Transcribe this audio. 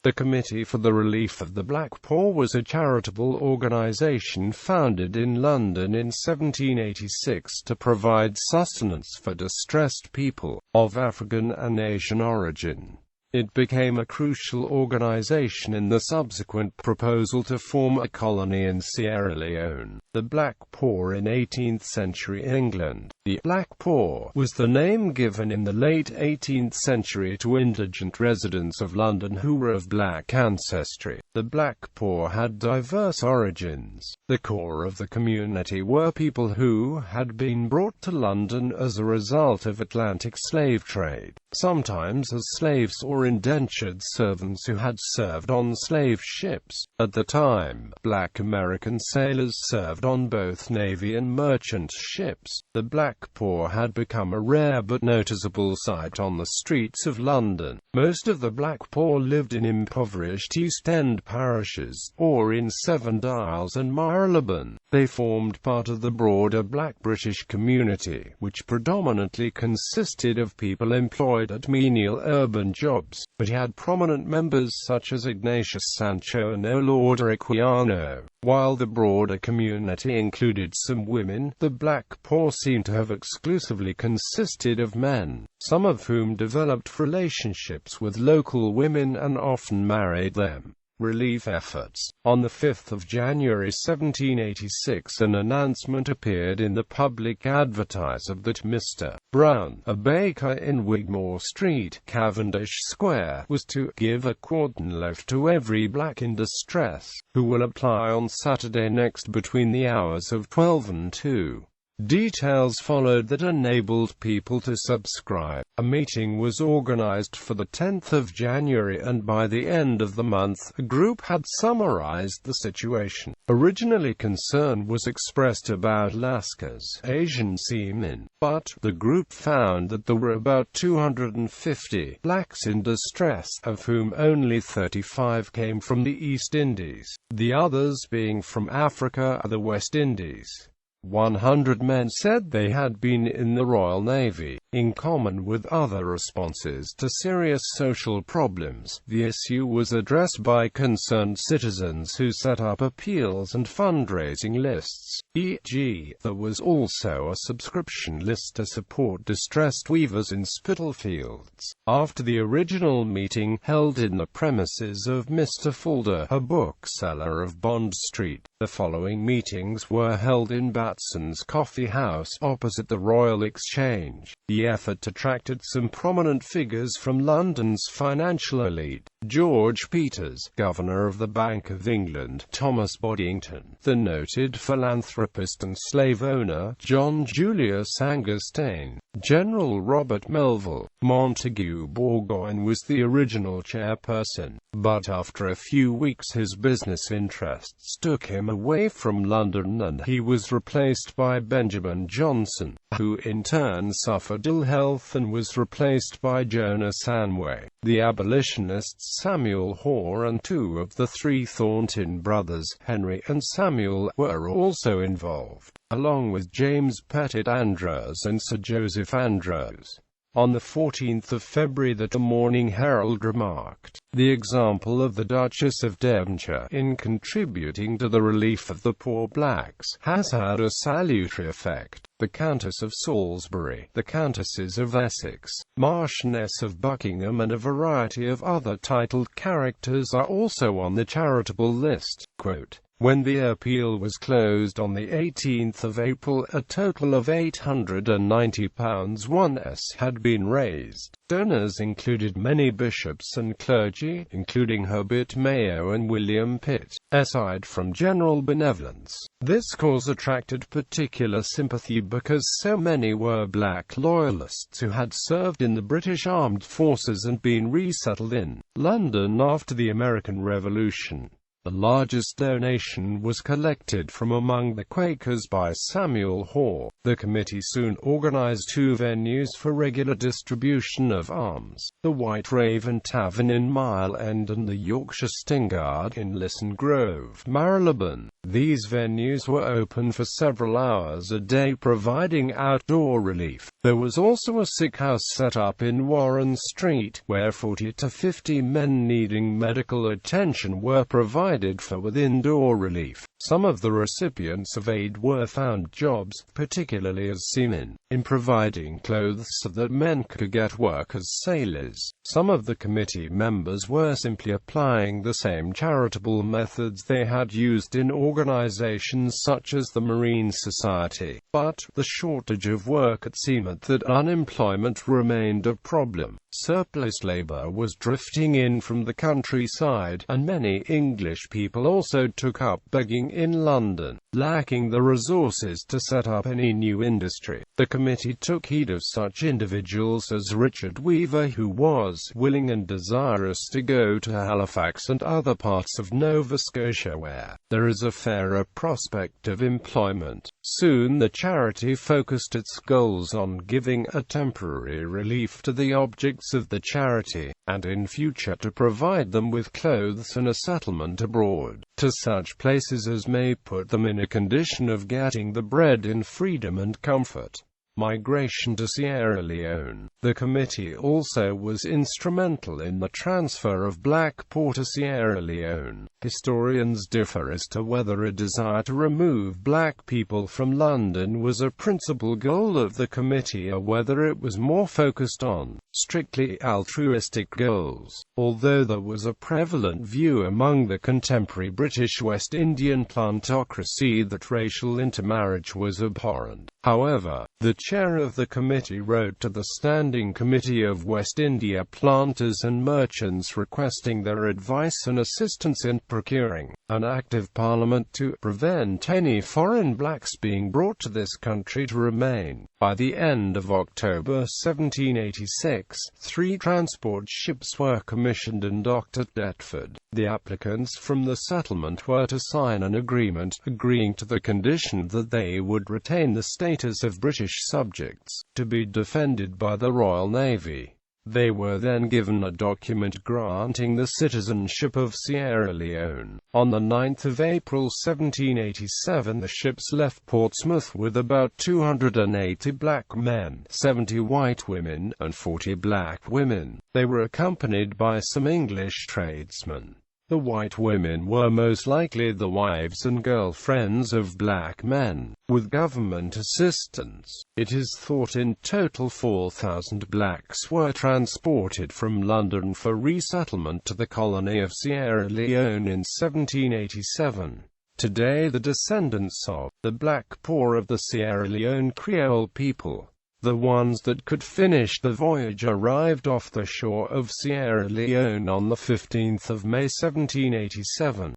The Committee for the Relief of the Black Poor was a charitable organization founded in London in 1786 to provide sustenance for distressed people of African and Asian origin. It became a crucial organization in the subsequent proposal to form a colony in Sierra Leone. The Black Poor in 18th-century England. The Black Poor was the name given in the late 18th century to indigent residents of London who were of black ancestry. The Black Poor had diverse origins. The core of the community were people who had been brought to London as a result of Atlantic slave trade, sometimes as slaves or indentured servants who had served on slave ships. At the time, black American sailors served on both Navy and merchant ships. The Black Poor had become a rare but noticeable sight on the streets of London. Most of the Black Poor lived in impoverished East End parishes, or in Seven Dials and Marylebone. They formed part of the broader black British community, which predominantly consisted of people employed at menial urban jobs, but had prominent members such as Ignatius Sancho and Lord Riquiano. While the broader community included some women, the Black Poor seem to have exclusively consisted of men, some of whom developed relationships with local women and often married them. Relief efforts. On the 5th of January 1786 an announcement appeared in the Public Advertiser that Mr. Brown, a baker in Wigmore Street, Cavendish Square, was to give a quartern loaf to every black in distress, who will apply on Saturday next between the hours of 12 and 2. Details followed that enabled people to subscribe. A meeting was organized for the 10th of January and by the end of the month, a group had summarized the situation. Originally concern was expressed about Lascars, Asian seamen, but the group found that there were about 250 blacks in distress, of whom only 35 came from the East Indies, the others being from Africa or the West Indies. 100 men said they had been in the Royal Navy. In common with other responses to serious social problems, the issue was addressed by concerned citizens who set up appeals and fundraising lists, e.g., there was also a subscription list to support distressed weavers in Spitalfields. After the original meeting, held in the premises of Mr. Fulder, a bookseller of Bond Street, the following meetings were held in Batson's Coffee House, opposite the Royal Exchange. The effort attracted some prominent figures from London's financial elite: George Peters, Governor of the Bank of England; Thomas Boddington, the noted philanthropist and slave owner; John Julius Angerstein; General Robert Melville. Montague Burgoyne was the original chairperson, but after a few weeks his business interests took him away from London and he was replaced by Benjamin Johnson, who in turn suffered ill health and was replaced by Jonas Sanway. The abolitionists Samuel Hoare and two of the three Thornton brothers, Henry and Samuel, were also involved, along with James Pettit Andros and Sir Joseph Andros. On the 14th of February the Morning Herald remarked, "The example of the Duchess of Devonshire in contributing to the relief of the poor blacks has had a salutary effect. The Countess of Salisbury, the Countesses of Essex, Marchioness of Buckingham and a variety of other titled characters are also on the charitable list." Quote, when the appeal was closed on the 18th of April, a total of £890 had been raised. Donors included many bishops and clergy, including Herbert Mayo and William Pitt. Aside from general benevolence, this cause attracted particular sympathy because so many were black loyalists who had served in the British Armed Forces and been resettled in London after the American Revolution. The largest donation was collected from among the Quakers by Samuel Hoare. The committee soon organized two venues for regular distribution of alms: the White Raven Tavern in Mile End and the Yorkshire Stingard in Lisson Grove, Marylebone. These venues were open for several hours a day, providing outdoor relief. There was also a sick house set up in Warren Street, where 40 to 50 men needing medical attention were provided for with indoor relief. Some of the recipients of aid were found jobs, particularly as seamen, in providing clothes so that men could get work as sailors. Some of the committee members were simply applying the same charitable methods they had used in organizations such as the Marine Society. But the shortage of work at sea meant that unemployment remained a problem. Surplus labor was drifting in from the countryside, and many English people also took up begging in London, lacking the resources to set up any new industry. The committee took heed of such individuals as Richard Weaver, who was willing and desirous to go to Halifax and other parts of Nova Scotia where there is a fairer prospect of employment. Soon the charity focused its goals on giving a temporary relief to the objects of the charity, and in future to provide them with clothes and a settlement abroad, to such places as may put them in a condition of getting the bread in freedom and comfort. Migration to Sierra Leone. The committee also was instrumental in the transfer of black poor to Sierra Leone. Historians differ as to whether a desire to remove black people from London was a principal goal of the committee or whether it was more focused on strictly altruistic goals, although there was a prevalent view among the contemporary British West Indian plantocracy that racial intermarriage was abhorrent. However, the chair of the committee wrote to the Standing Committee of West India Planters and Merchants requesting their advice and assistance in procuring an Act of Parliament to prevent any foreign blacks being brought to this country to remain. By the end of October 1786, 3 transport ships were commissioned and docked at Deptford. The applicants from the settlement were to sign an agreement, agreeing to the condition that they would retain the status of British subjects, to be defended by the Royal Navy. They were then given a document granting the citizenship of Sierra Leone. On the 9th of April 1787 the ships left Portsmouth with about 280 black men, 70 white women, and 40 black women. They were accompanied by some English tradesmen. The white women were most likely the wives and girlfriends of black men, with government assistance. It is thought in total 4,000 blacks were transported from London for resettlement to the colony of Sierra Leone in 1787. Today the descendants of the black poor of the Sierra Leone Creole people, the ones that could finish the voyage, arrived off the shore of Sierra Leone on the 15th of May 1787.